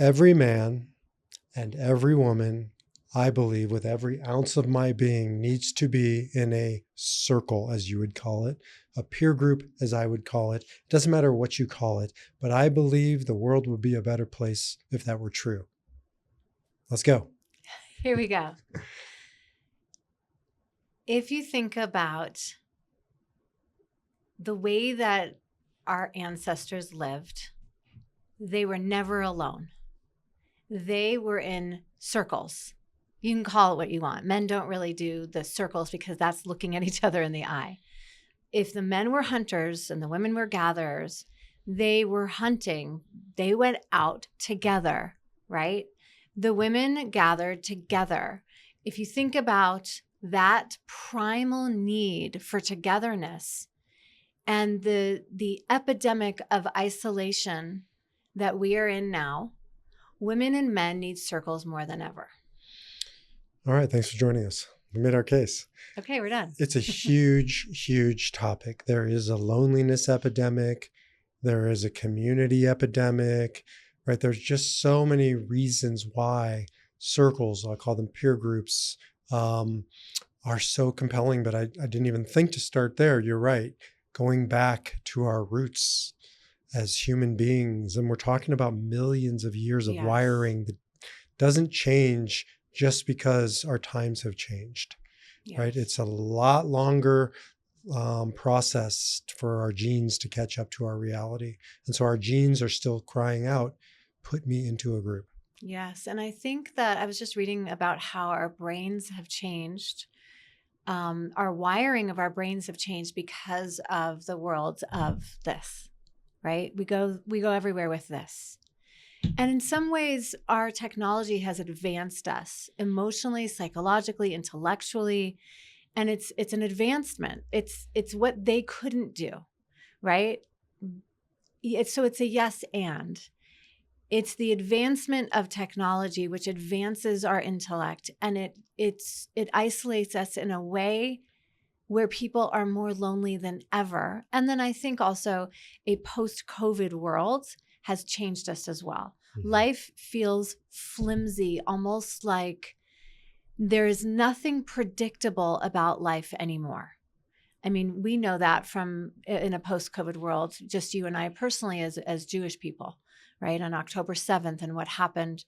Every man and every woman, I believe, with every ounce of my being, needs to be in a circle, as you would call it, a peer group, as I would call it. It doesn't matter what you call it, but I believe the world would be a better place if that were true. Let's go. Here we go. If you think about the way that our ancestors lived, they were never alone. They were in circles. You can call it what you want. Men don't really do the circles because that's looking at each other in the eye. If the men were hunters and the women were gatherers, they were hunting. They went out together, right? The women gathered together. If you think about that primal need for togetherness and the epidemic of isolation that we are in now, women and men need circles more than ever. All right. Thanks for joining us. We made our case. Okay, we're done. It's a huge, huge topic. There is a loneliness epidemic. There is a community epidemic, right? There's just so many reasons why circles, I call them peer groups, are so compelling, but I didn't even think to start there. You're right. Going back to our roots as human beings, and we're talking about millions of years of wiring that doesn't change just because our times have changed, right? It's a lot longer process for our genes to catch up to our reality. And so our genes are still crying out, put me into a group. Yes. And I think that I was just reading about how our brains have changed. Our wiring of our brains have changed because of the world of this, right? We go everywhere with this. And in some ways, our technology has advanced us emotionally, psychologically, intellectually, and it's an advancement. It's what they couldn't do, right? So it's a yes and. It's the advancement of technology which advances our intellect, and it isolates us in a way where people are more lonely than ever. And then I think also a post-COVID world has changed us as well. Mm-hmm. Life feels flimsy, almost like there is nothing predictable about life anymore. I mean, we know that from in a post-COVID world, just you and I personally as Jewish people, right? On October 7th and what happened.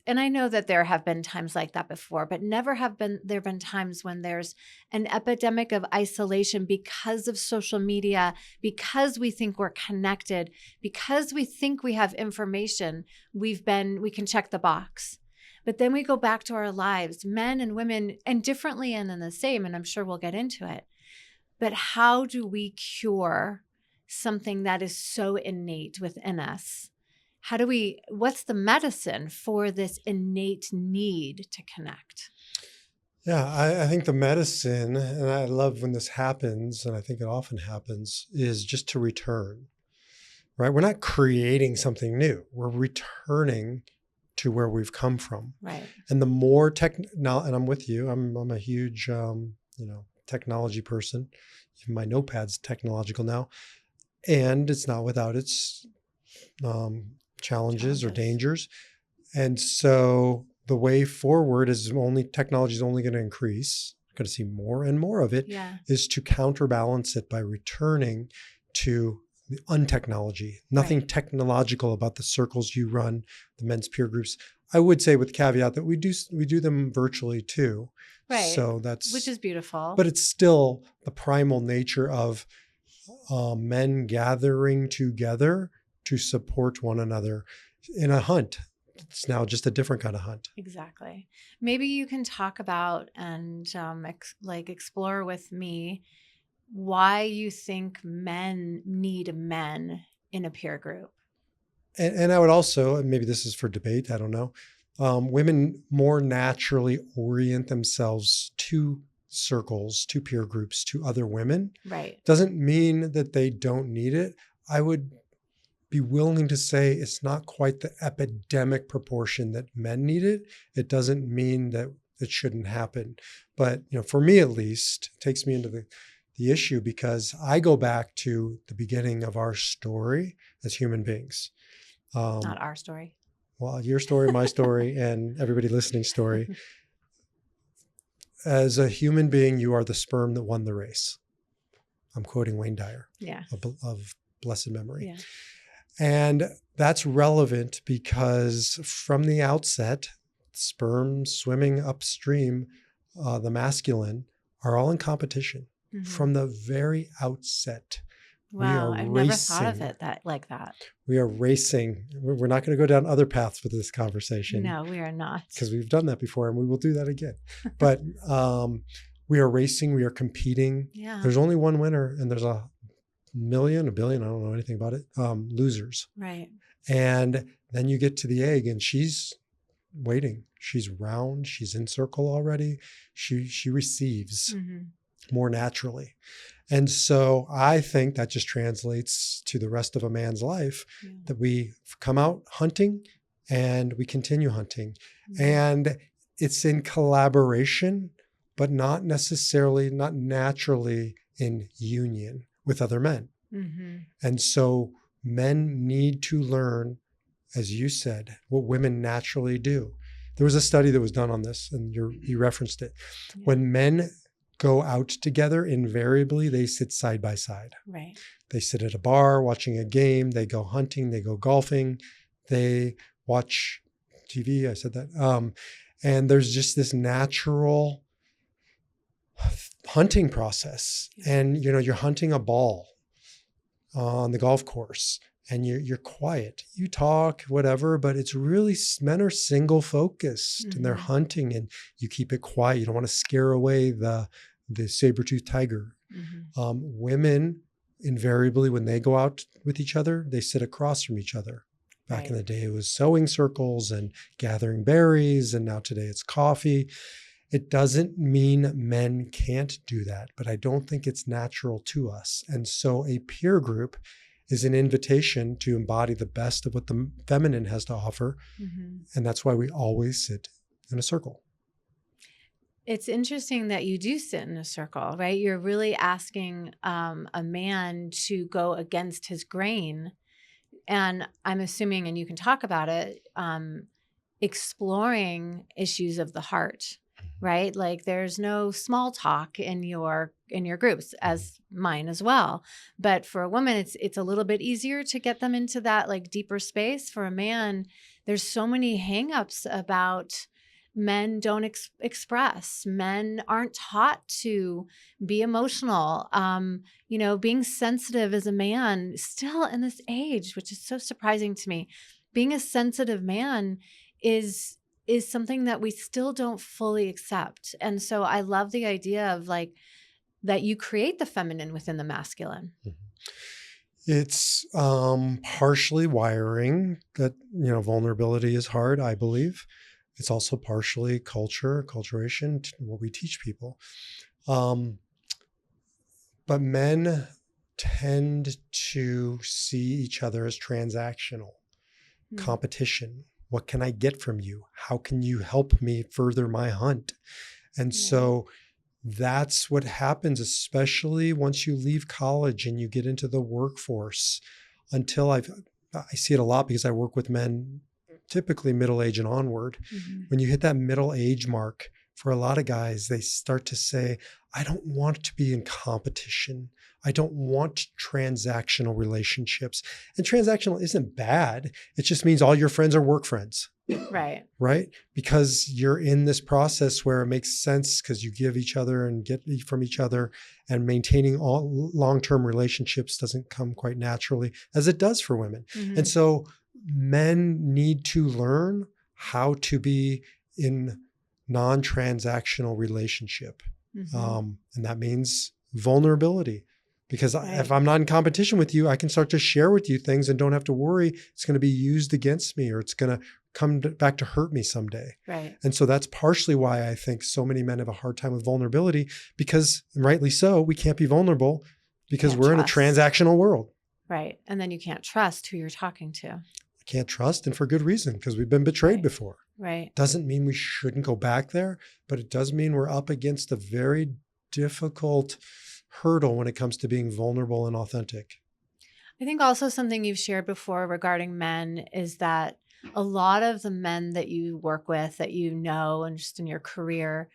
And I know that there have been times like that before, but never have there been times when there's an epidemic of isolation because of social media, because we think we're connected, because we think we have information, we can check the box. But then we go back to our lives, men and women, and differently and then the same, and I'm sure we'll get into it. But how do we cure something that is so innate within us? What's the medicine for this innate need to connect? Yeah, I think the medicine, and I love when this happens, and I think it often happens, is just to return, right? We're not creating something new. We're returning to where we've come from. Right. And the more now, and I'm with you, I'm a huge, technology person. Even my notepad's technological now. And it's not without its challenges or dangers. And so the way forward is technology is only going to increase. We're going to see more and more of it, is to counterbalance it by returning to the untechnology. Nothing technological about the circles you run, the men's peer groups. I would say with caveat that we do them virtually too. Right. So which is beautiful. But it's still the primal nature of men gathering together to support one another in a hunt. It's now just a different kind of hunt. Exactly. Maybe you can talk about and explore with me why you think men need men in a peer group. And I would also, maybe this is for debate, I don't know, women more naturally orient themselves to circles, to peer groups, to other women. Right. Doesn't mean that they don't need it. I would be willing to say it's not quite the epidemic proportion that men need it. It doesn't mean that it shouldn't happen. But, for me at least, it takes me into the issue because I go back to the beginning of our story as human beings. Not our story. well, your story, my story, and everybody listening's story. As a human being, you are the sperm that won the race. I'm quoting Wayne Dyer Yeah. of blessed memory. Yeah. And that's relevant because from the outset, sperm swimming upstream, the masculine, are all in competition from the very outset. We Wow. are I've racing. never thought of it like that. We are racing. We're not going to go down other paths for this conversation. No, we are not. Because we've done that before and we will do that again. But we are racing. We are competing. Yeah. There's only one winner and there's a billion, I don't know anything about it, losers. Right. And then you get to the egg and she's waiting. She's round. She's in circle already. She receives more naturally. And so I think that just translates to the rest of a man's life, that we come out hunting and we continue hunting. And it's in collaboration, but not naturally in union with other men. And so men need to learn, as you said, what women naturally do. There was a study that was done on this, and you referenced it. Yeah. When men go out together, invariably they sit side by side. Right. They sit at a bar watching a game. They go hunting. They go golfing. They watch TV. I said that. And there's just this natural hunting process. And, you're hunting a ball on the golf course and you're quiet. You talk, whatever, but it's really, men are single focused and they're hunting and you keep it quiet. You don't want to scare away the saber-toothed tiger. Women, invariably, when they go out with each other, they sit across from each other. Back in the day, it was sewing circles and gathering berries. And now today it's coffee. It doesn't mean men can't do that, but I don't think it's natural to us. And so a peer group is an invitation to embody the best of what the feminine has to offer. And that's why we always sit in a circle. It's interesting that you do sit in a circle, right? You're really asking a man to go against his grain. And I'm assuming, and you can talk about it, exploring issues of the heart. Right? Like there's no small talk in your groups, as mine as well. But for a woman, it's a little bit easier to get them into that like deeper space. For a man, there's so many hangups about men don't express. Men aren't taught to be emotional. Being sensitive as a man still in this age, which is so surprising to me. Being a sensitive man is something that we still don't fully accept. And so I love the idea of like that you create the feminine within the masculine. It's partially wiring that, vulnerability is hard, I believe. It's also partially culturation, what we teach people. But men tend to see each other as transactional, competition. What can I get from you? How can you help me further my hunt? And so that's what happens, especially once you leave college and you get into the workforce. I see it a lot because I work with men, typically middle age and onward. When you hit that middle age mark, for a lot of guys, they start to say, I don't want to be in competition. I don't want transactional relationships. And transactional isn't bad. It just means all your friends are work friends. Right? Because you're in this process where it makes sense because you give each other and get from each other, and maintaining all long-term relationships doesn't come quite naturally as it does for women. And so men need to learn how to be in non-transactional relationship. And that means vulnerability. Because if I'm not in competition with you, I can start to share with you things and don't have to worry it's going to be used against me or it's going to come back to hurt me someday. And so that's partially why I think so many men have a hard time with vulnerability, because, and rightly so, we can't be vulnerable because we're in a transactional world. And then you can't trust who you're talking to. I can't trust, and for good reason, because we've been betrayed before. Doesn't mean we shouldn't go back there, but it does mean we're up against a very difficult hurdle when it comes to being vulnerable and authentic. I think also something you've shared before regarding men is that a lot of the men that you work with, that you know, and just in your career,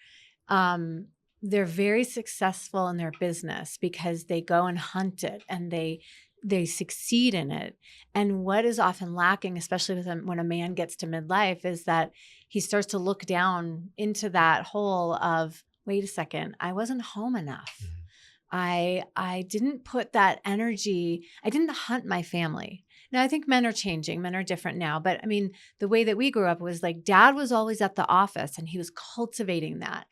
they're very successful in their business because they go and hunt it and they succeed in it. And what is often lacking, especially with when a man gets to midlife, is that he starts to look down into that hole of, wait a second, I wasn't home enough. I didn't put that energy, I didn't hunt my family. Now, I think men are changing. Men are different now. But I mean, the way that we grew up was like dad was always at the office and he was cultivating that.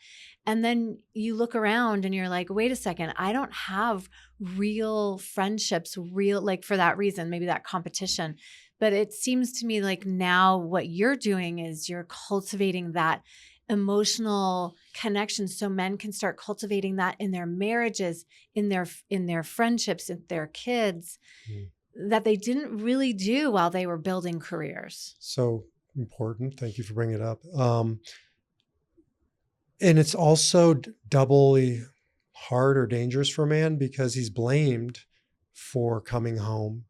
And then you look around and you're like, wait a second, I don't have real friendships, like for that reason, maybe that competition. But it seems to me like now what you're doing is you're cultivating that emotional connection so men can start cultivating that in their marriages, in their friendships, in their kids. That they didn't really do while they were building careers. So important. Thank you for bringing it up. And it's also doubly hard or dangerous for a man because he's blamed for coming home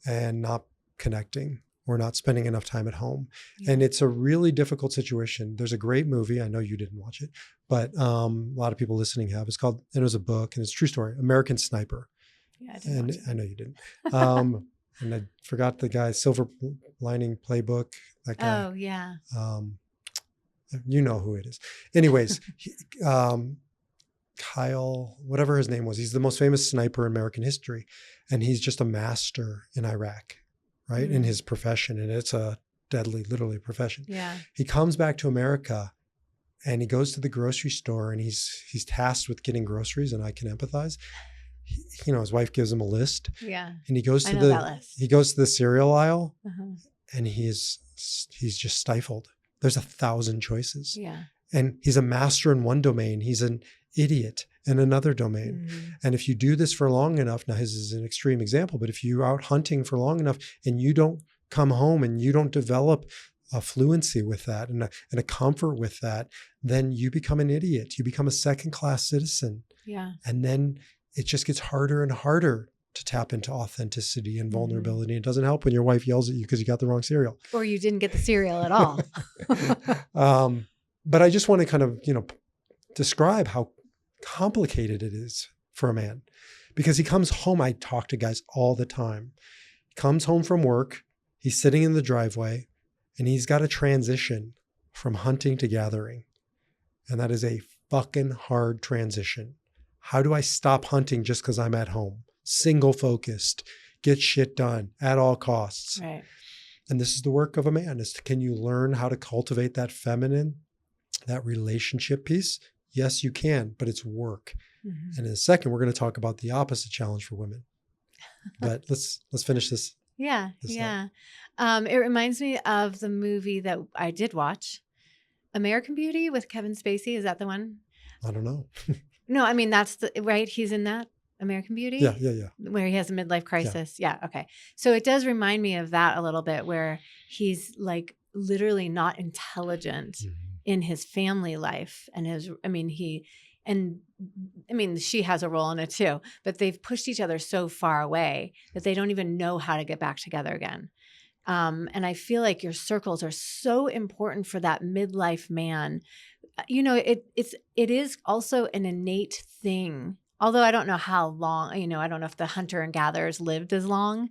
and not connecting or not spending enough time at home. Yeah. And it's a really difficult situation. There's a great movie. I know you didn't watch it, but a lot of people listening have. It's called, and it was a book and it's a true story, American Sniper. Yeah, I didn't watch it. I know you didn't. And I forgot the guy, Silver Lining Playbook. That guy. Oh, yeah. You know who it is. Anyways, Kyle, whatever his name was, he's the most famous sniper in American history. And he's just a master in Iraq, right? Mm-hmm. In his profession. And it's a deadly, literally profession. Yeah. He comes back to America and he goes to the grocery store and he's tasked with getting groceries, and I can empathize. His wife gives him a list. Yeah. And he goes to the cereal aisle, and he's just stifled. There's 1,000 choices. Yeah. And he's a master in one domain. He's an idiot in another domain. Mm-hmm. And if you do this for long enough, now his is an extreme example, but if you're out hunting for long enough and you don't come home and you don't develop a fluency with that and a comfort with that, then you become an idiot. You become a second-class citizen. Yeah. And then it just gets harder and harder to tap into authenticity and vulnerability. It doesn't help when your wife yells at you because you got the wrong cereal. Or you didn't get the cereal at all. But I just want to kind of, describe how complicated it is for a man. Because he comes home, I talk to guys all the time. He comes home from work, he's sitting in the driveway, and he's got to transition from hunting to gathering. And that is a fucking hard transition. How do I stop hunting just because I'm at home? Single focused, get shit done at all costs. Right. And this is the work of a man, can you learn how to cultivate that feminine, that relationship piece? Yes, you can, but it's work. Mm-hmm. And in a second, we're going to talk about the opposite challenge for women. But let's finish this. Yeah. It reminds me of the movie that I did watch, American Beauty with Kevin Spacey. Is that the one? I don't know. No, I mean, that's right. He's in that American Beauty. Yeah. Where he has a midlife crisis. Yeah. Okay. So it does remind me of that a little bit, where he's like literally not intelligent in his family life. And she has a role in it too, but they've pushed each other so far away that they don't even know how to get back together again. And I feel like your circles are so important for that midlife man. It is also an innate thing. Although I don't know how long, I don't know if the hunter and gatherers lived as long,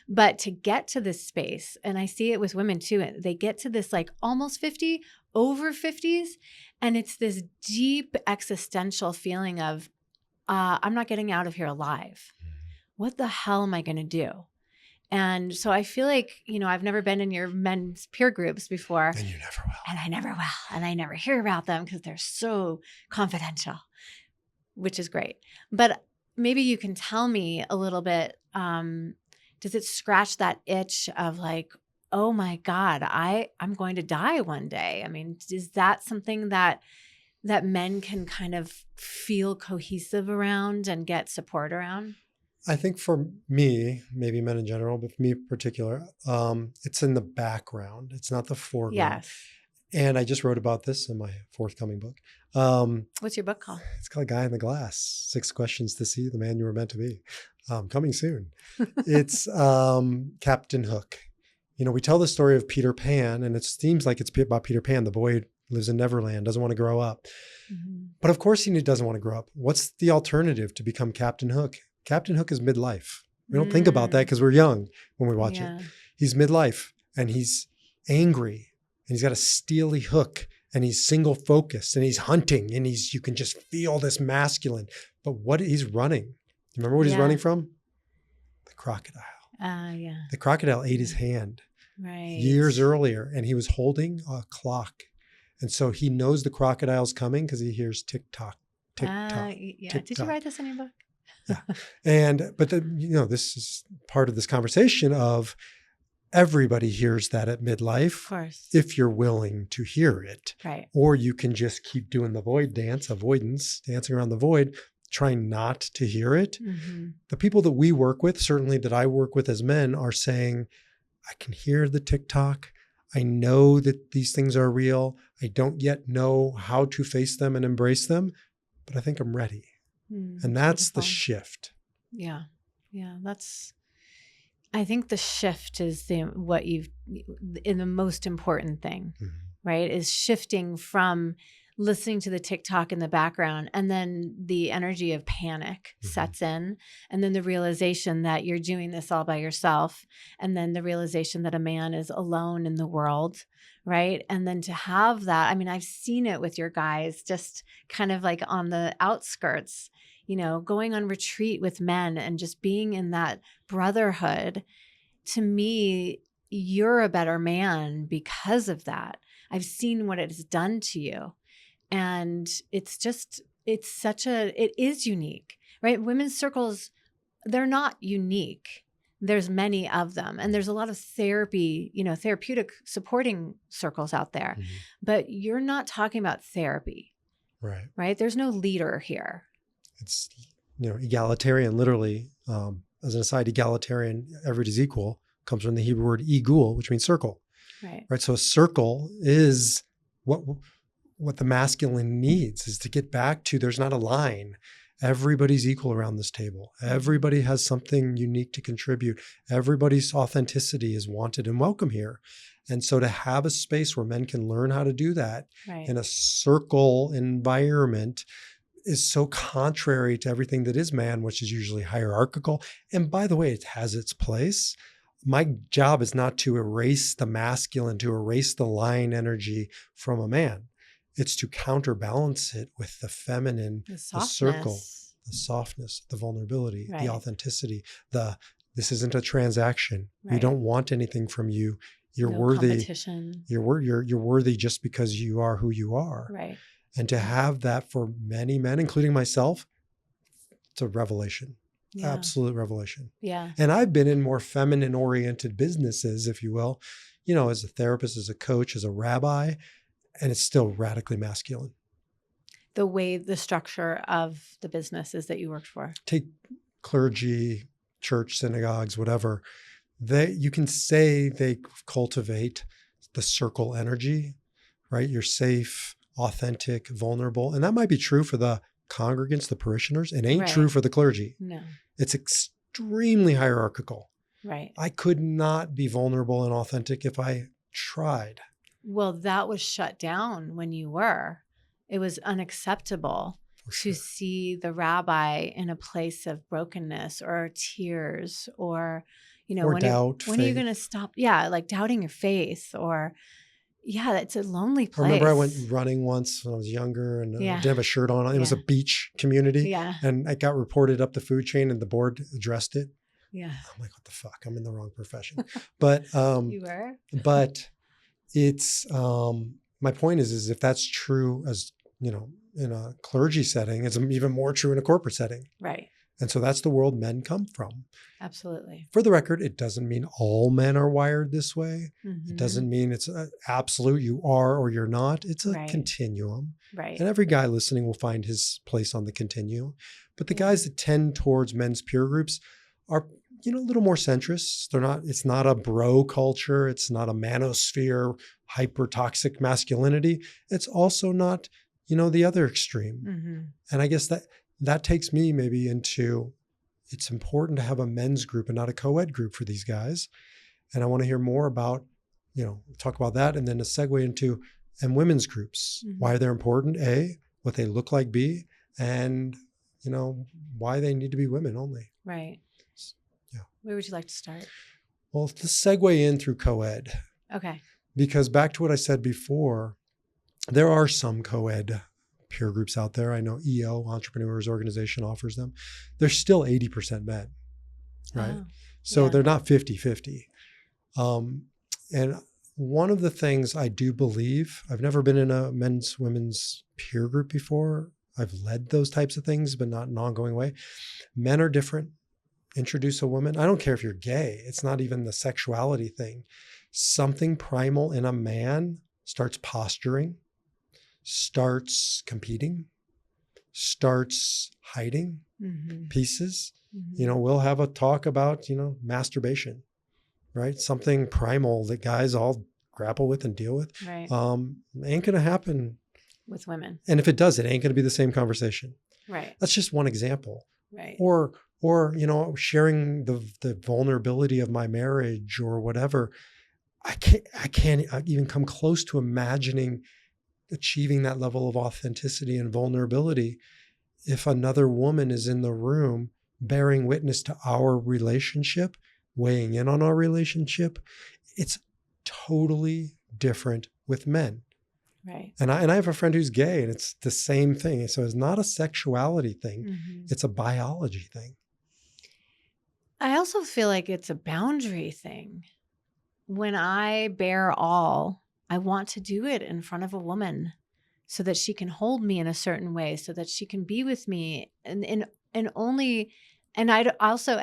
but to get to this space, and I see it with women too, they get to this like almost 50, over 50s, and it's this deep existential feeling of, I'm not getting out of here alive. What the hell am I going to do? And so I feel like, I've never been in your men's peer groups before. And you never will. And I never will. And I never hear about them because they're so confidential, which is great. But maybe you can tell me a little bit, does it scratch that itch of like, oh my God, I'm going to die one day? I mean, is that something that men can kind of feel cohesive around and get support around? I think for me, maybe men in general, but for me in particular, it's in the background. It's not the foreground. Yes. And I just wrote about this in my forthcoming book. What's your book called? It's called Guy in the Glass, 6 Questions to See the Man You Were Meant to Be. Coming soon. It's Captain Hook. we tell the story of Peter Pan, and it seems like it's about Peter Pan. The boy lives in Neverland, doesn't want to grow up. But of course he doesn't want to grow up. What's the alternative to become Captain Hook? Captain Hook is midlife. We don't think about that because we're young when we watch it. He's midlife and he's angry and he's got a steely hook and he's single focused and he's hunting and you can just feel this masculine. But he's running. Remember what he's running from? The crocodile. The crocodile ate his hand years earlier, and he was holding a clock. And so he knows the crocodile's coming because he hears tick tock, tick tock. Did you write this in your book? But this is part of this conversation of everybody hears that at midlife. Of course. If you're willing to hear it. Right. Or you can just keep doing the void dance, avoidance, dancing around the void, trying not to hear it. The people that we work with, certainly that I work with as men, are saying, I can hear the tick-tock. I know that these things are real. I don't yet know how to face them and embrace them, but I think I'm ready. And that's beautiful. The shift. Yeah. I think the shift is the most important thing, right? Is shifting from listening to the TikTok in the background, and then the energy of panic sets in, and then the realization that you're doing this all by yourself, and then the realization that a man is alone in the world, right? And then to have that, I mean, I've seen it with your guys, just kind of like on the outskirts, going on retreat with men and just being in that brotherhood. To me, you're a better man because of that. I've seen what it has done to you. And it is unique, right? Women's circles, they're not unique. There's many of them. And there's a lot of therapy, therapeutic supporting circles out there. But you're not talking about therapy. Right? There's no leader here. It's, egalitarian, literally. As an aside, egalitarian, everybody's equal, comes from the Hebrew word igul, which means circle. Right? So a circle is what the masculine needs, is to get back to, there's not a line. Everybody's equal around this table. Everybody has something unique to contribute. Everybody's authenticity is wanted and welcome here. And so to have a space where men can learn how to do that in a circle environment is so contrary to everything that is man, which is usually hierarchical. And by the way, it has its place. My job is not to erase the masculine, to erase the line energy from a man. It's to counterbalance it with the feminine, the circle, the softness, the vulnerability, the authenticity, this isn't a transaction. We don't want anything from you. You're worthy. Competition. You're worthy just because you are who you are. Right. And to have that for many men, including myself, it's a revelation. Absolute revelation. Yeah. And I've been in more feminine oriented businesses, if you will, as a therapist, as a coach, as a rabbi, and it's still radically masculine. The structure of the businesses that you worked for. Take clergy, church, synagogues, whatever. You can say they cultivate the circle energy, right? You're safe, authentic, vulnerable. And that might be true for the congregants, the parishioners. It ain't true for the clergy. No. It's extremely hierarchical. Right. I could not be vulnerable and authentic if I tried. Well, that was shut down when you were. It was unacceptable to see the rabbi in a place of brokenness or tears or, or doubt. When are you going to stop? Yeah, like doubting your faith or, it's a lonely place. I remember I went running once when I was younger and didn't have a shirt on. It was a beach community. Yeah. And I got reported up the food chain and the board addressed it. Yeah. I'm like, what the fuck? I'm in the wrong profession. But you were? But it's my point is if that's true as in a clergy setting, it's even more true in a corporate setting. Right. And so that's the world men come from. Absolutely. For the record, it doesn't mean all men are wired this way. It doesn't mean it's absolute, you are or you're not. It's a continuum. Right. And every guy listening will find his place on the continuum. But the guys that tend towards men's peer groups are, a little more centrist. It's not a bro culture. It's not a manosphere, hyper toxic masculinity. It's also not, the other extreme. And I guess that takes me maybe into, it's important to have a men's group and not a co-ed group for these guys. And I want to hear more about, talk about that, and then a segue into and women's groups, why they're important, A, what they look like, B, and why they need to be women only. Right. Yeah. Where would you like to start? Well, let's segue in through co-ed. Okay. Because back to what I said before, there are some co-ed peer groups out there. I know EO, Entrepreneurs Organization, offers them. They're still 80% men, right? So they're not 50-50. And one of the things I do believe, I've never been in a men's, women's peer group before. I've led those types of things, but not in an ongoing way. Men are different. Introduce a woman. I don't care if you're gay. It's not even the sexuality thing. Something primal in a man starts posturing, starts competing, starts hiding pieces. We'll have a talk about, masturbation, right? Something primal that guys all grapple with and deal with. Right. Ain't going to happen with women. And if it does, it ain't going to be the same conversation. Right. That's just one example. Right. Or sharing the vulnerability of my marriage or whatever. I can't even come close to imagining achieving that level of authenticity and vulnerability if another woman is in the room bearing witness to our relationship, weighing in on our relationship. It's totally different with men. Right. And I have a friend who's gay, and it's the same thing. So it's not a sexuality thing. It's a biology thing. I also feel like it's a boundary thing. When I bear all, I want to do it in front of a woman so that she can hold me in a certain way, so that she can be with me and I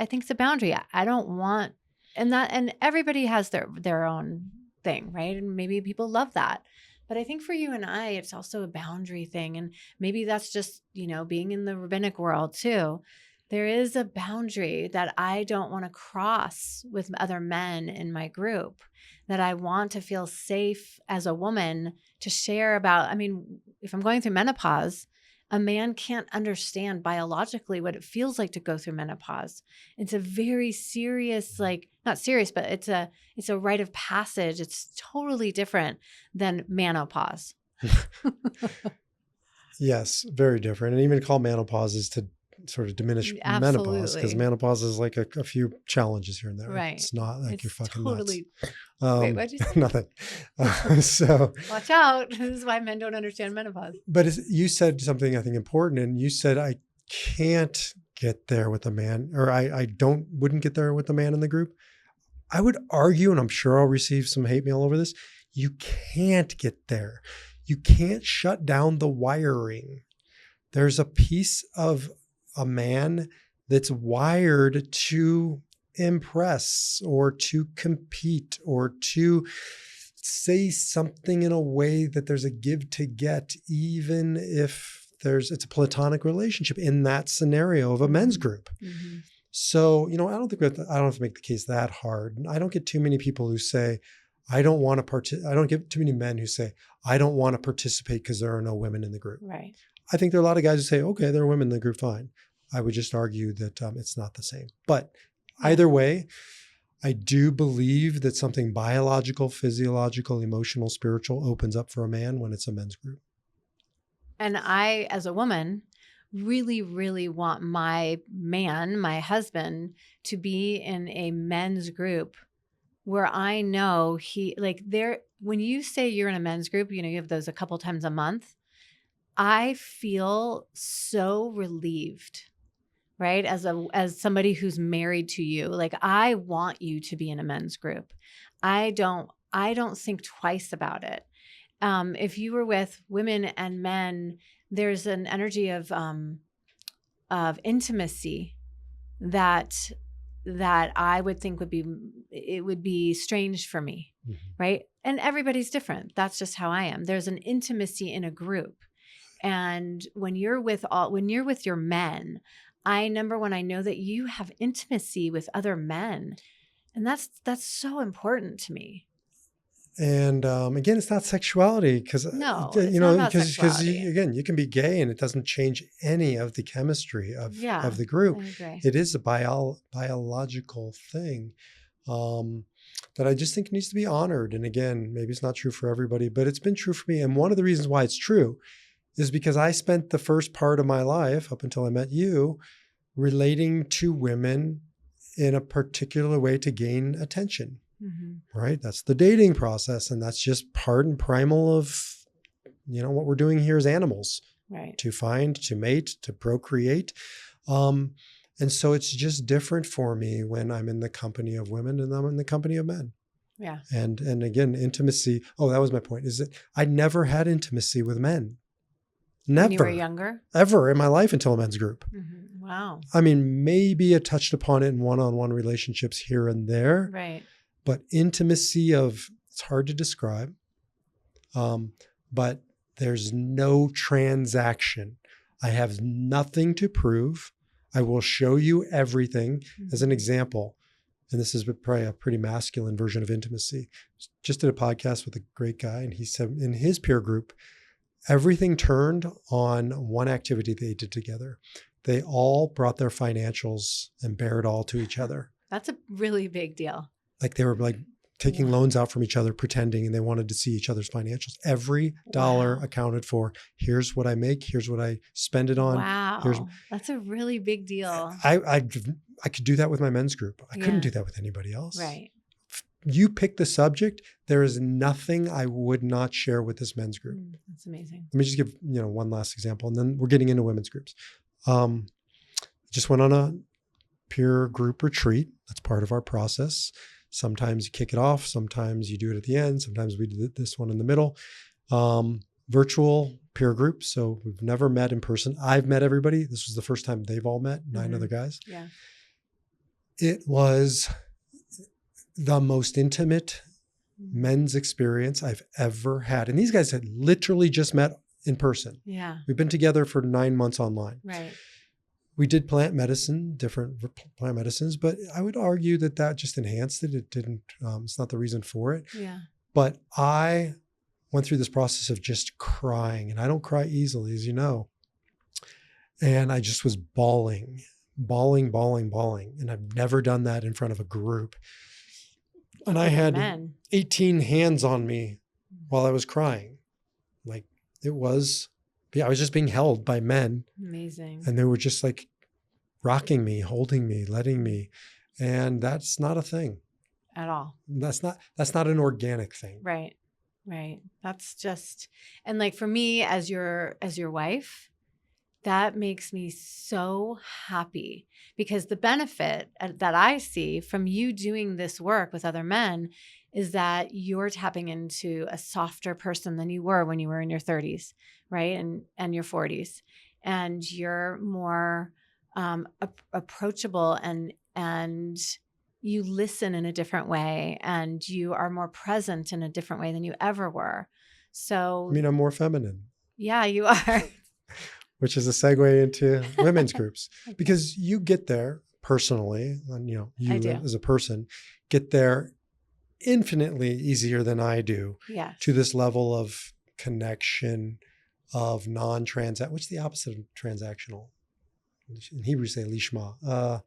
think it's a boundary. I don't want, and everybody has their own thing, right? And maybe people love that. But I think for you and I, it's also a boundary thing. And maybe that's just, being in the rabbinic world too. There is a boundary that I don't want to cross with other men in my group, that I want to feel safe as a woman to share about. If I'm going through menopause, a man can't understand biologically what it feels like to go through menopause. It's a very serious, not serious, but it's a rite of passage. It's totally different than menopause. Yes, very different. And even call menopause is to sort of diminish menopause, because menopause is like a few challenges here and there. Right. It's not like you're fucking totally nuts. Wait, what'd you say? Nothing. So watch out. This is why men don't understand menopause. But you said something I think important, and you said I can't get there with a man, or I wouldn't get there with a man in the group. I would argue, and I'm sure I'll receive some hate mail over this, you can't get there. You can't shut down the wiring. There's a piece of a man that's wired to impress or to compete or to say something in a way that there's a give to get, even if it's a platonic relationship in that scenario of a men's group. So, I don't have to make the case that hard. I don't get too many people who say, I don't get too many men who say, I don't want to participate because there are no women in the group. Right. I think there are a lot of guys who say, okay, there are women in the group, fine. I would just argue that it's not the same. But either way, I do believe that something biological, physiological, emotional, spiritual opens up for a man when it's a men's group. And I, as a woman, really, really want my man, my husband, to be in a men's group where I know when you say you're in a men's group, you have those a couple times a month, I feel so relieved, right? As somebody who's married to you, I want you to be in a men's group. I don't think twice about it. If you were with women and men, there's an energy of intimacy that I would think would be strange for me, right? And everybody's different. That's just how I am. There's an intimacy in a group. And when you're with your men, I know that you have intimacy with other men. And that's so important to me. And again, it's not sexuality, because again, you can be gay and it doesn't change any of the chemistry of the group. I agree. It is a biological thing. that I just think needs to be honored. And again, maybe it's not true for everybody, but it's been true for me. And one of the reasons why it's true is because I spent the first part of my life, up until I met you, relating to women in a particular way to gain attention, right? That's the dating process. And that's just part and primal of, what we're doing here as animals, right? To find, to mate, to procreate. And so it's just different for me when I'm in the company of women and I'm in the company of men. Yeah. And again, intimacy. Oh, that was my point, is that I never had intimacy with men. Never. When you were younger? Ever in my life until a men's group. Wow. I mean, maybe I touched upon it in one-on-one relationships here and there. Right. But intimacy it's hard to describe. But there's no transaction. I have nothing to prove. I will show you everything. As an example, and this is probably a pretty masculine version of intimacy. Just did a podcast with a great guy, and he said in his peer group, everything turned on one activity they did together. They all brought their financials and bare it all to each other. That's a really big deal. Like they were like taking loans out from each other, pretending, and they wanted to see each other's financials. Every dollar accounted for. Here's what I make. Here's what I spend it on. Wow. That's a really big deal. I could do that with my men's group. I couldn't do that with anybody else. Right. You pick the subject. There is nothing I would not share with this men's group. That's amazing. Let me just give, one last example, and then we're getting into women's groups. Just went on a peer group retreat. That's part of our process. Sometimes you kick it off. Sometimes you do it at the end. Sometimes we do this one in the middle. Virtual peer group. So we've never met in person. I've met everybody. This was the first time they've all met, 9 other guys. Yeah. It was the most intimate men's experience I've ever had. And these guys had literally just met in person. Yeah. We've been together for 9 months online. Right. We did plant medicine, different plant medicines, but I would argue that just enhanced it. It didn't, it's not the reason for it. Yeah. But I went through this process of just crying, and I don't cry easily, as you know. And I just was bawling. And I've never done that in front of a group. And I had 18 hands on me while I was crying. Like I was just being held by men. Amazing. And they were just like rocking me, holding me, letting me. And that's not a thing. At all. That's not an organic thing. Right. Right. That's just, and like for me as your wife, that makes me so happy, because the benefit that I see from you doing this work with other men is that you're tapping into a softer person than you were when you were in your 30s, right? And your 40s. And you're more approachable, and you listen in a different way, and you are more present in a different way than you ever were. So I mean, I'm more feminine. Yeah, you are. Which is a segue into women's groups, because you get there personally, and you as a person get there infinitely easier than I do. Yes. To this level of connection, of non-transact. What's the opposite of transactional? In Hebrew, say lishma. I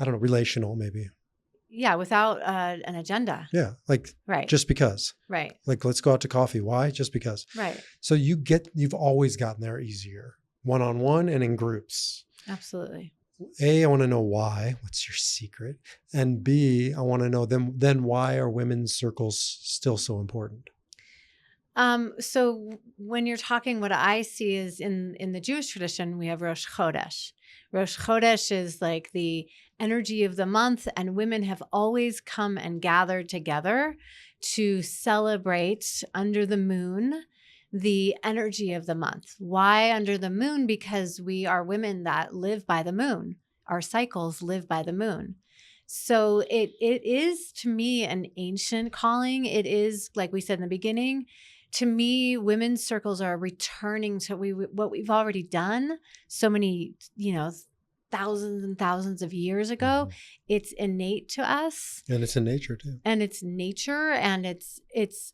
don't know, relational maybe. Yeah, without an agenda. Yeah, like right. Just because. Right. Like, let's go out to coffee. Why? Just because. Right. So you've always gotten there easier, one-on-one and in groups. Absolutely. A, I want to know why. What's your secret? And B, I want to know then why are women's circles still so important? So when you're talking, what I see is in the Jewish tradition, we have Rosh Chodesh. Rosh Chodesh is like the energy of the month, and women have always come and gathered together to celebrate under the moon the energy of the month. Why under the moon? Because we are women that live by the moon. Our cycles live by the moon. So it is, to me, an ancient calling. It is, like we said in the beginning, to me, women's circles are returning to what we've already done so many, thousands and thousands of years ago. Mm-hmm. It's innate to us. And it's in nature too. And it's nature, and it's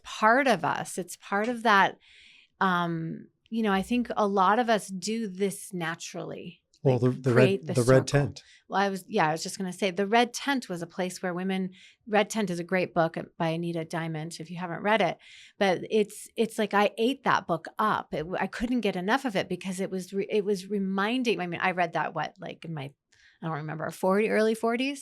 part of us. It's part of that. I think a lot of us do this naturally. Well, like the create this red circle. tent. Well, I was just going to say the Red Tent was a place where women. Red Tent is a great book by Anita Diamond. If you haven't read it, but it's like I ate that book up. I couldn't get enough of it because it was reminding. I mean, I read that like in my, I don't remember, early 40s,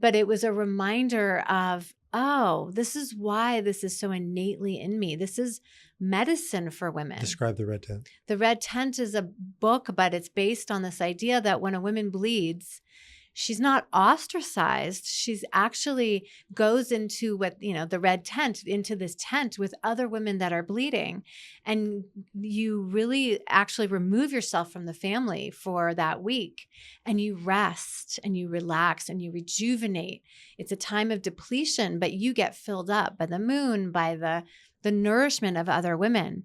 but it was a reminder of, oh, this is why this is so innately in me. This is medicine for women. Describe the red tent. The Red Tent is a book, but it's based on this idea that when a woman bleeds, she's not ostracized. She's actually goes into the red tent, into this tent with other women that are bleeding. And you really actually remove yourself from the family for that week and you rest and you relax and you rejuvenate. It's a time of depletion, but you get filled up by the moon, by the nourishment of other women.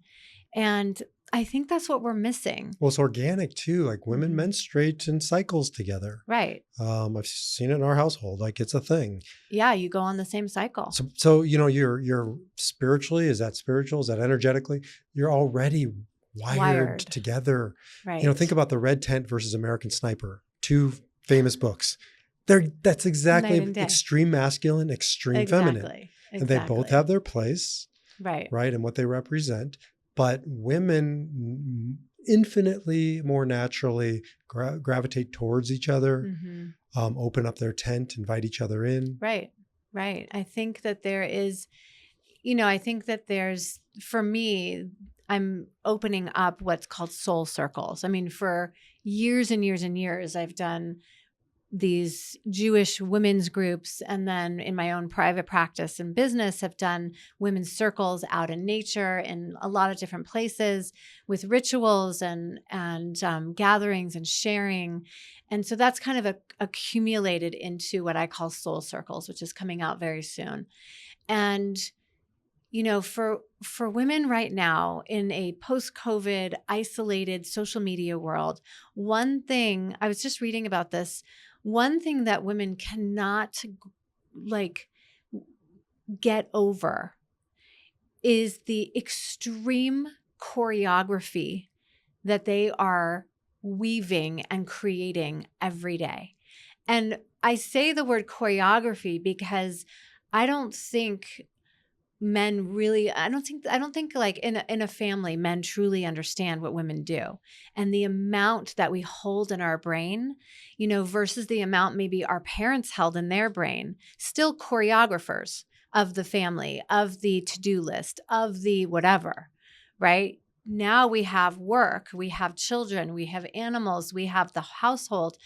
And I think that's what we're missing. Well, it's organic too. Like women menstruate in cycles together. Right. I've seen it in our household. Like it's a thing. Yeah, you go on the same cycle. So you're spiritually, is that spiritual? Is that energetically? You're already wired together. Right. Think about the Red Tent versus American Sniper, 2 famous books. That's exactly extreme masculine, extreme feminine. And they both have their place. Right. Right. And what they represent. But women infinitely more naturally gravitate towards each other, open up their tent, invite each other in. Right. Right. I think that there is, for me, I'm opening up what's called soul circles. I mean, for years and years and years, I've done these Jewish women's groups, and then in my own private practice and business have done women's circles out in nature in a lot of different places with rituals and gatherings and sharing. And so that's kind of accumulated into what I call soul circles, which is coming out very soon. And for women right now in a post-COVID isolated social media world, one thing I was just reading about this. One thing that women cannot get over is the extreme choreography that they are weaving and creating every day. And I say the word choreography because I don't think men really, I don't think like in a family, men truly understand what women do and the amount that we hold in our brain, versus the amount maybe our parents held in their brain, still choreographers of the family, of the to-do list, of the whatever, right? Now we have work, we have children, we have animals, we have the household.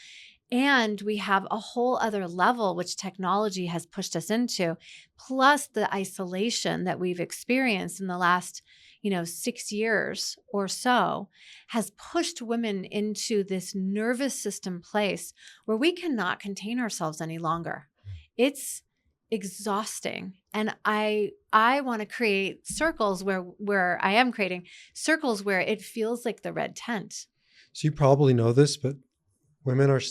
And we have a whole other level, which technology has pushed us into, plus the isolation that we've experienced in the last, 6 years or so has pushed women into this nervous system place where we cannot contain ourselves any longer. It's exhausting. And I want to create circles where I am creating circles where it feels like the red tent. So you probably know this, but women are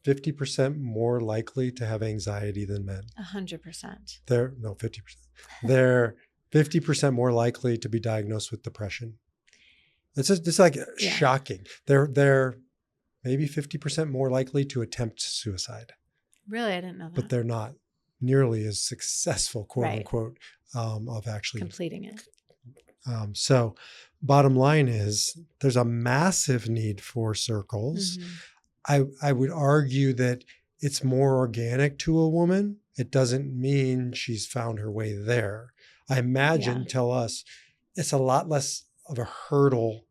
50% more likely to have anxiety than men. 100%. 50%. They're 50% more likely to be diagnosed with depression. It's like shocking. They're maybe 50% more likely to attempt suicide. Really? I didn't know that. But they're not nearly as successful, quote unquote, of actually completing it. So bottom line is there's a massive need for circles. I would argue that it's more organic to a woman. It doesn't mean she's found her way there. I imagine, tell us, it's a lot less of a hurdle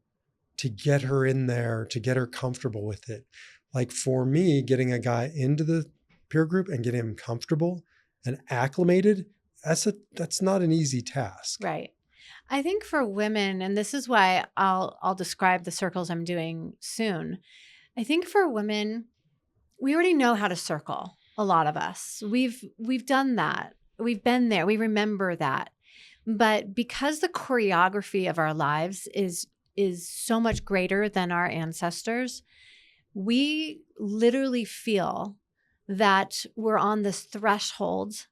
to get her in there, to get her comfortable with it. Like for me, getting a guy into the peer group and getting him comfortable and acclimated, that's not an easy task. Right. I think for women, and this is why I'll describe the circles I'm doing soon. I think for women, we already know how to circle. A lot of us, we've done that. We've been there. We remember that. But because the choreography of our lives is so much greater than our ancestors, we literally feel that we're on this threshold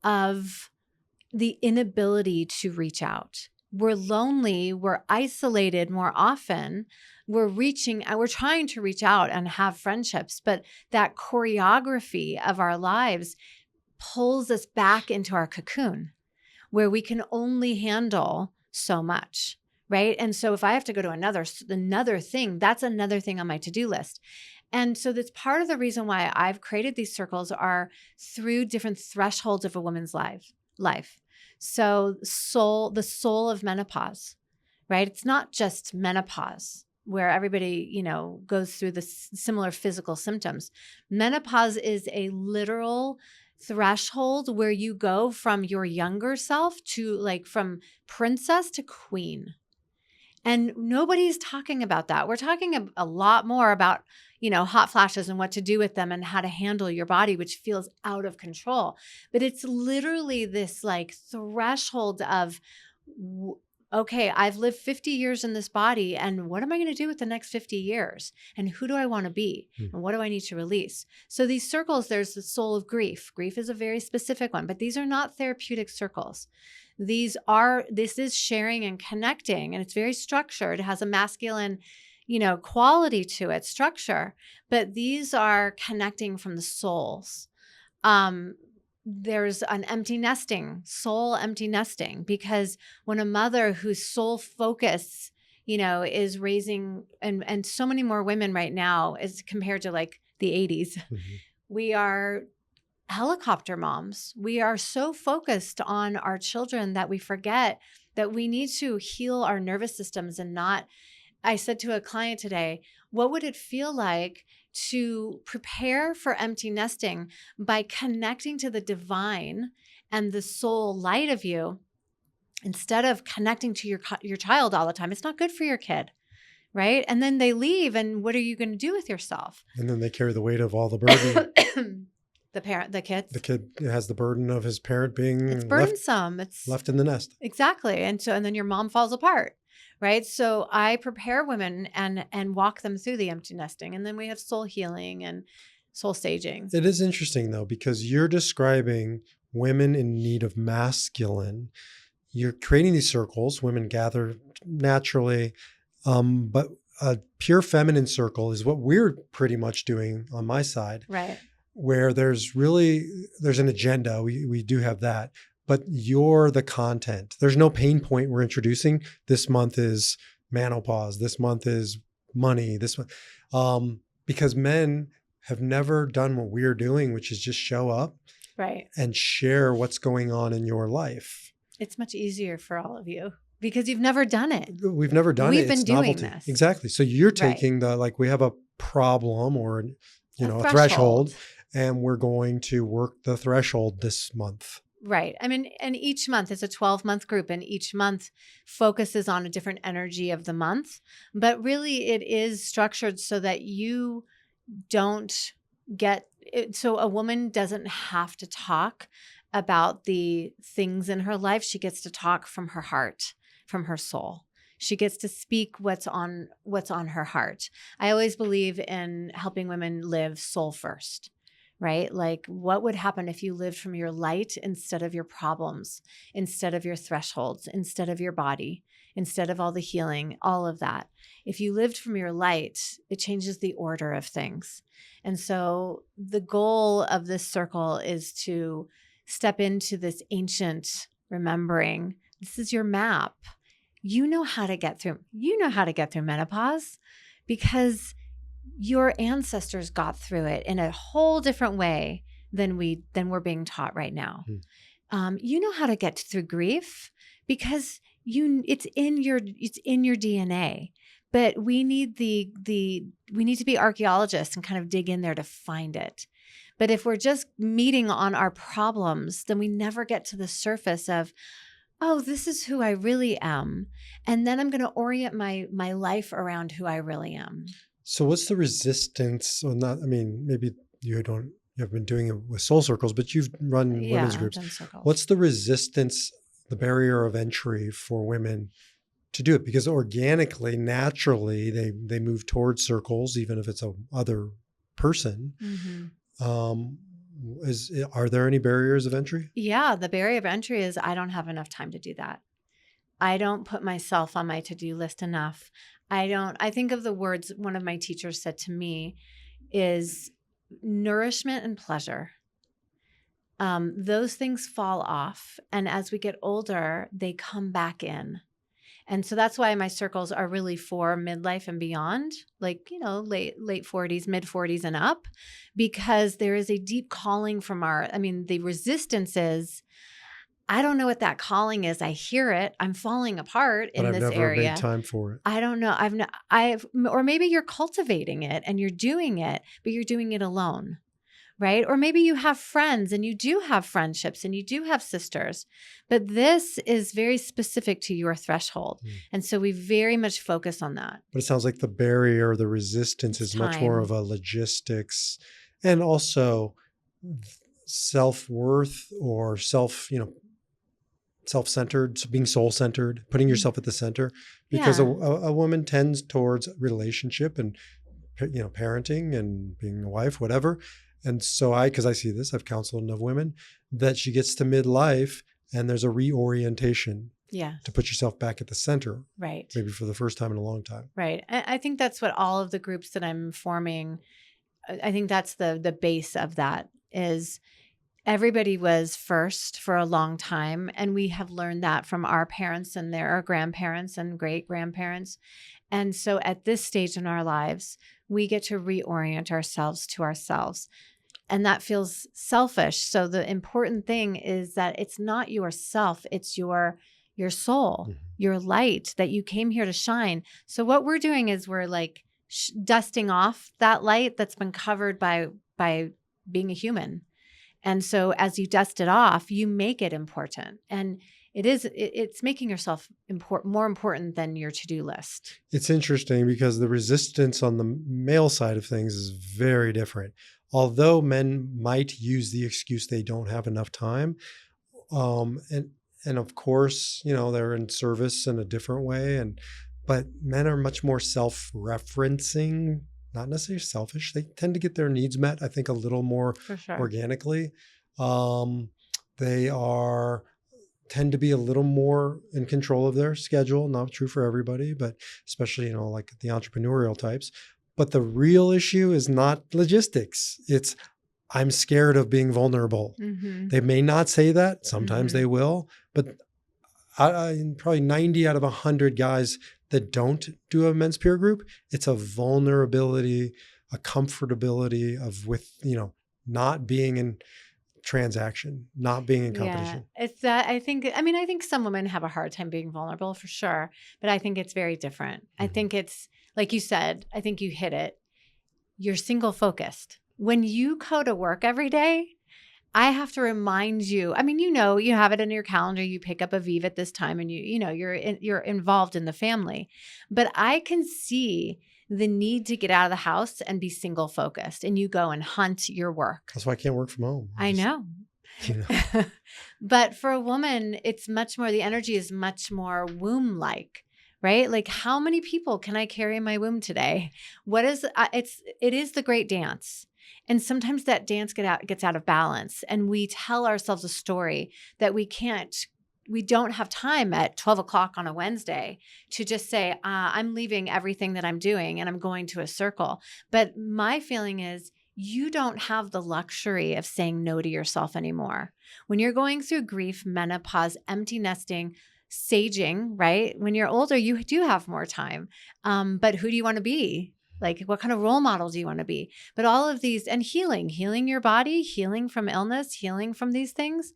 of the inability to reach out. we're lonely, we're isolated more often, we're trying to reach out and have friendships, but that choreography of our lives pulls us back into our cocoon where we can only handle so much. Right. And so if I have to go to another thing, that's another thing on my to-do list. And so that's part of the reason why I've created these circles are through different thresholds of a woman's life. So the soul of menopause, right? It's not just menopause where everybody, goes through the similar physical symptoms. Menopause is a literal threshold where you go from your younger self to from princess to queen. And nobody's talking about that. We're talking a lot more about, hot flashes and what to do with them and how to handle your body, which feels out of control. But it's literally this threshold of, okay, I've lived 50 years in this body. And what am I going to do with the next 50 years? And who do I want to be? And what do I need to release? So these circles, there's the soul of grief. Grief is a very specific one, but these are not therapeutic circles. This is sharing and connecting, and it's very structured. It has a masculine, quality to it, structure, but these are connecting from the souls. There's an soul empty nesting, because when a mother whose sole focus, is raising, and so many more women right now as compared to the 80s, we are helicopter moms. We are so focused on our children that we forget that we need to heal our nervous systems and not. I said to a client today, what would it feel like to prepare for empty nesting by connecting to the divine and the soul light of you instead of connecting to your child all the time? It's not good for your kid. Right? And then they leave, and what are you going to do with yourself? And then they carry the weight of all the burden. The kids. The kid has the burden of his parent being it's burdensome. It's left in the nest. Exactly. And then your mom falls apart. Right. So I prepare women and walk them through the empty nesting. And then we have soul healing and soul staging. It is interesting though, because you're describing women in need of masculine. You're creating these circles, women gather naturally, but a pure feminine circle is what we're pretty much doing on my side. Right. Where there's an agenda. We do have that, but you're the content. There's no pain point we're introducing. This month is menopause. This month is money. This month, because men have never done what we're doing, which is just show up, right, and share what's going on in your life. It's much easier for all of you because you've never done it. We've never done it. We've been doing this. Exactly. So you're taking we have a problem or a threshold. And we're going to work the threshold this month. Right. I mean, and each month is a 12-month group, and each month focuses on a different energy of the month. But really, it is structured so that you don't get it. So a woman doesn't have to talk about the things in her life. She gets to talk from her heart, from her soul. She gets to speak what's on her heart. I always believe in helping women live soul first. Right? What would happen if you lived from your light instead of your problems, instead of your thresholds, instead of your body, instead of all the healing, all of that? If you lived from your light, it changes the order of things. And so the goal of this circle is to step into this ancient remembering. This is your map. You know how to get through menopause because your ancestors got through it in a whole different way than we're being taught right now. You know how to get through grief because it's in your DNA. But we need we need to be archaeologists and kind of dig in there to find it. But if we're just meeting on our problems, then we never get to the surface of, oh, this is who I really am. And then I'm going to orient my life around who I really am. So what's the resistance? Well, maybe you have been doing it with soul circles, but you've run women's groups. What's the resistance, the barrier of entry for women to do it? Because organically, naturally, they move towards circles, even if it's a other person. Are there any barriers of entry? Yeah, the barrier of entry is I don't have enough time to do that. I don't put myself on my to-do list enough. I think of the words one of my teachers said to me is nourishment and pleasure. Those things fall off. And as we get older, they come back in. And so that's why my circles are really for midlife and beyond, like, late 40s, mid 40s and up, because there is a deep calling from the resistance is, I don't know what that calling is. I hear it. I'm falling apart But in I've this never made area. time for it. I don't know. Or maybe you're cultivating it and you're doing it, but you're doing it alone. Right? Or maybe you have friends and you do have friendships and you do have sisters, but this is very specific to your threshold. And so we very much focus on that. But it sounds like the barrier, the resistance is much more of a logistics and also self-worth or self-centered, being soul-centered, putting yourself at the center, because a woman tends towards relationship and, parenting and being a wife, whatever. And so because I see this, I've counseled enough women that she gets to midlife and there's a reorientation to put yourself back at the center. Right. Maybe for the first time in a long time. Right. I think that's what all of the groups that I'm forming, I think that's the base of that is everybody was first for a long time. And we have learned that from our parents and their grandparents and great grandparents. And so at this stage in our lives, we get to reorient ourselves to ourselves. And that feels selfish. So the important thing is that it's not yourself, it's your soul, your light that you came here to shine. So what we're doing is we're like dusting off that light that's been covered by being a human. And so as you dust it off, you make it important. And it's making yourself more important than your to-do list. It's interesting because the resistance on the male side of things is very different. Although men might use the excuse they don't have enough time, and of course, they're in service in a different way, but men are much more self-referencing, not necessarily selfish. They tend to get their needs met, I think, a little more organically. They tend to be a little more in control of their schedule. Not true for everybody, but especially, like the entrepreneurial types. But the real issue is not logistics. It's, I'm scared of being vulnerable. They may not say that. Sometimes they will. But probably 90 out of 100 guys that don't do a men's peer group, it's a vulnerability, a comfortability with not being in transaction, not being in competition. Yeah, it's that I think some women have a hard time being vulnerable for sure, but I think it's very different. I think it's like you said, I think you hit it. You're single focused. When you go to work every day, I have to remind you. I mean, you have it in your calendar. You pick up Aviv at this time, and you're involved in the family. But I can see the need to get out of the house and be single focused, and you go and hunt your work. That's why I can't work from home. I know. But for a woman, it's much more, the energy is much more womb-like, right? Like, how many people can I carry in my womb today? It is the great dance. And sometimes that dance gets out of balance, and we tell ourselves a story that we don't have time at 12 o'clock on a Wednesday to just say, I'm leaving everything that I'm doing and I'm going to a circle. But my feeling is you don't have the luxury of saying no to yourself anymore. When you're going through grief, menopause, empty nesting, saging, right? When you're older, you do have more time. But who do you want to be? Like, what kind of role model do you want to be? But all of these, and healing your body, healing from illness, healing from these things,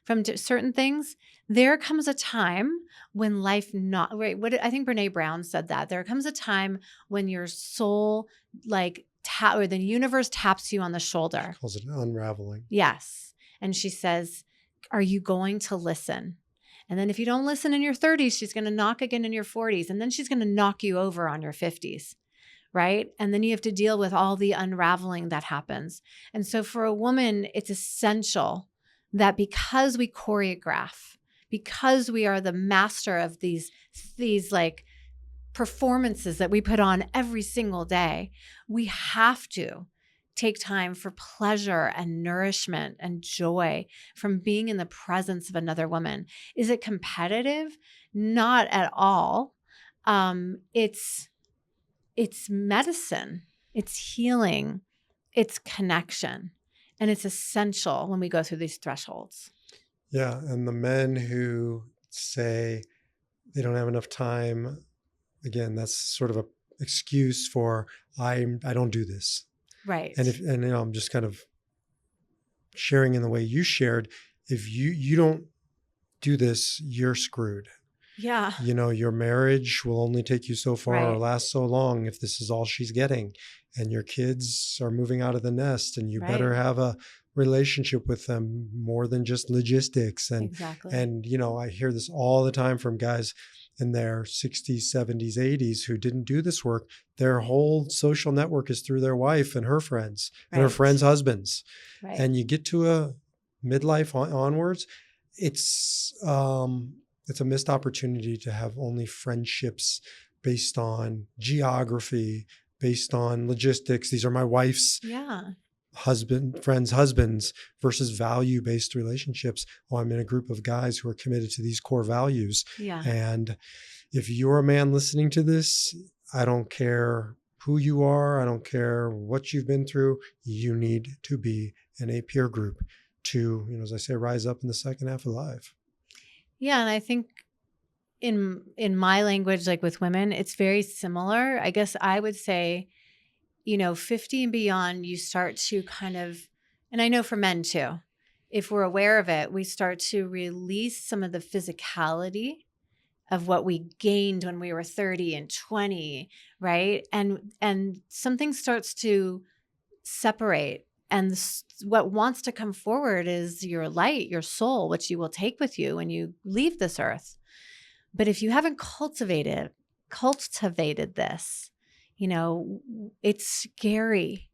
from certain things. There comes a time when life I think Brene Brown said that. There comes a time when your soul, or the universe taps you on the shoulder. She calls it unraveling. Yes. And she says, are you going to listen? And then if you don't listen in your 30s, she's going to knock again in your 40s. And then she's going to knock you over on your 50s. Right? And then you have to deal with all the unraveling that happens. And so for a woman, it's essential that because we choreograph, because we are the master of these like performances that we put on every single day, we have to take time for pleasure and nourishment and joy from being in the presence of another woman. Is it competitive? Not at all. It's medicine, it's healing, it's connection, and it's essential when we go through these thresholds. Yeah. And the men who say they don't have enough time, again, that's sort of a excuse for I don't do this. Right. And I'm just kind of sharing in the way you shared. If you don't do this, you're screwed. Yeah. Your marriage will only take you so far or Right. last so long if this is all she's getting. And your kids are moving out of the nest, and you better Right. have a relationship with them more than just logistics. Exactly. And I hear this all the time from guys in their 60s, 70s, 80s who didn't do this work. Their whole social network is through their wife and her friends and her Right. friends' husbands. Right. And you get to a midlife onwards, it's a missed opportunity to have only friendships based on geography, based on logistics. These are my wife's Yeah. friends' husbands, versus value-based relationships. Oh, I'm in a group of guys who are committed to these core values. Yeah. And if you're a man listening to this, I don't care who you are. I don't care what you've been through. You need to be in a peer group to, as I say, rise up in the second half of life. Yeah. And I think in my language, like with women, it's very similar. I guess I would say, 50 and beyond, you start to kind of, and I know for men too, if we're aware of it, we start to release some of the physicality of what we gained when we were 30 and 20, right? And something starts to separate. And what wants to come forward is your light, your soul, which you will take with you when you leave this earth. But if you haven't cultivated this, it's scary.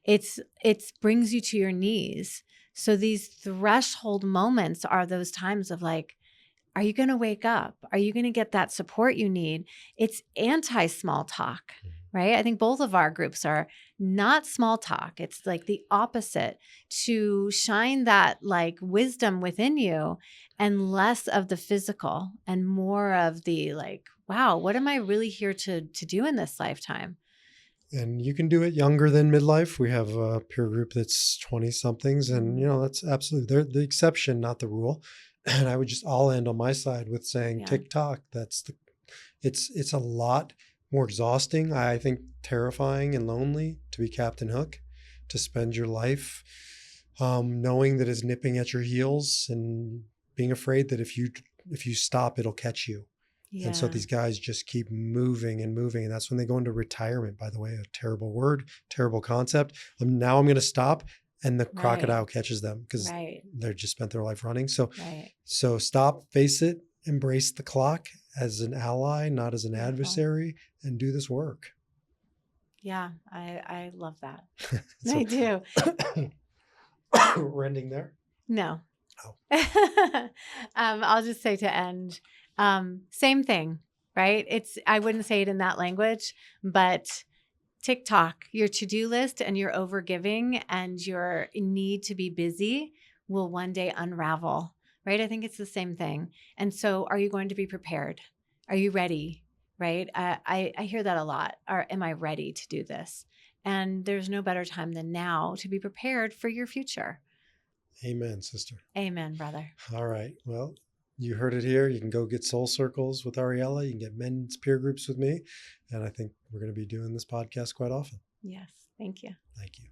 It brings you to your knees. So these threshold moments are those times of like, are you going to wake up? Are you going to get that support you need? It's anti-small talk, right? I think both of our groups are not small talk. It's like the opposite, to shine that like wisdom within you and less of the physical and more of the like, wow, what am I really here to do in this lifetime? And you can do it younger than midlife. We have a peer group that's 20 somethings, and that's absolutely, they're the exception, not the rule. And I'll end on my side with saying TikTok. It's a lot more exhausting, I think, terrifying and lonely to be Captain Hook, to spend your life knowing that it's nipping at your heels and being afraid that if you stop, it'll catch you. Yeah. And so these guys just keep moving and moving. And that's when they go into retirement, by the way, a terrible word, terrible concept. Now I'm going to stop. And the crocodile catches them because they're just spent their life running. So stop, face it, embrace the clock as an ally, not as an adversary, and do this work. Yeah, I love that. I do. We're ending there? No. Oh. I'll just say to end, same thing, right? I wouldn't say it in that language, but TikTok, your to-do list and your overgiving and your need to be busy will one day unravel, right? I think it's the same thing. And so are you going to be prepared? Are you ready? Right? I hear that a lot. Am I ready to do this? And there's no better time than now to be prepared for your future. Amen, sister. Amen, brother. All right. Well, you heard it here. You can go get soul circles with Ariela. You can get men's peer groups with me. And I think we're going to be doing this podcast quite often. Yes. Thank you. Thank you.